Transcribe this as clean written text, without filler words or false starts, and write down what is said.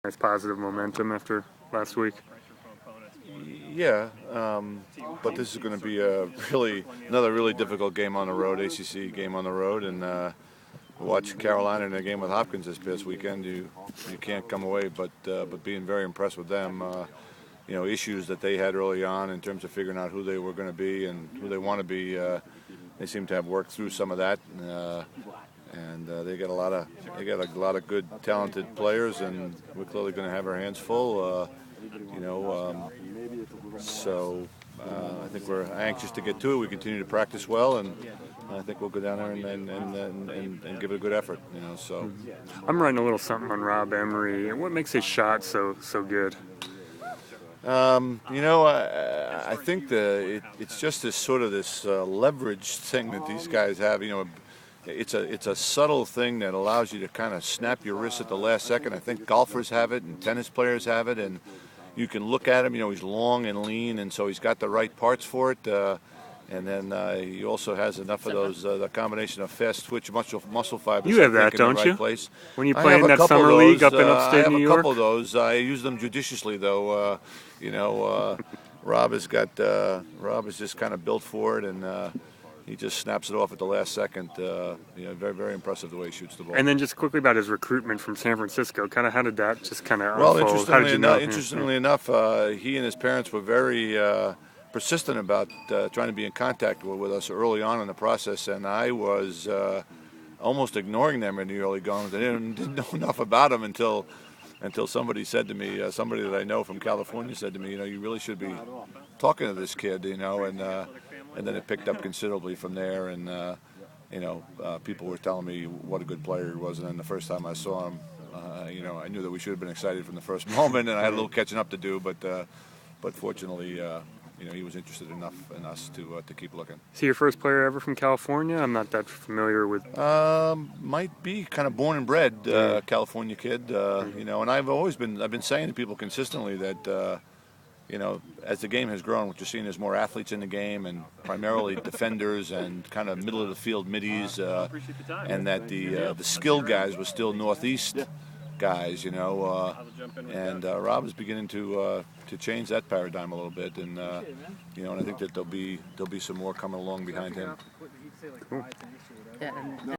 Nice positive momentum after last week. Yeah, but this is going to be another really difficult game on the road, ACC game on the road, and watch Carolina in a game with Hopkins this past weekend. You can't come away but being very impressed with them. Issues that they had early on in terms of figuring out who they were going to be and who they want to be. They seem to have worked through some of that, and they got a lot of good, talented players, and we're clearly going to have our hands full. So I think we're anxious to get to it. We continue to practice well, and I think we'll go down there and give it a good effort. So I'm writing a little something on Rob Emery. What makes his shot so good? I think it's just this leverage thing that these guys have. It's a subtle thing that allows you to kind of snap your wrist at the last second. I think golfers have it and tennis players have it, and you can look at him. He's long and lean, and so he's got the right parts for it. And then he also has enough of those, the combination of fast twitch muscle fibers. You have that, in don't the right you? Place. When you play in that summer league up in upstate New York? I have a couple of those. I use them judiciously, though. Rob has just kind of built for it, and he just snaps it off at the last second. Very, very impressive the way he shoots the ball. And then just quickly about his recruitment from San Francisco. Kind of how did that just kind of unfold? Interestingly enough, he and his parents were very persistent about trying to be in contact with us early on in the process, and I was almost ignoring them in the early goings. I didn't know enough about them until somebody said to me, somebody that I know from California said to me, you really should be talking to this kid, and then it picked up considerably from there, and people were telling me what a good player he was, and then the first time I saw him, I knew that we should have been excited from the first moment, and I had a little catching up to do, but fortunately, he was interested enough in us to keep looking. Is he your first player ever from California? I'm not that familiar with. Might be kind of born and bred California kid, and I've been saying to people consistently that, as the game has grown, what you're seeing is more athletes in the game, and primarily defenders and kind of middle of the field middies, and that the skilled guys were still Northeast guys, and Rob is beginning to change that paradigm a little bit, and and I think that there'll be some more coming along behind him. Cool.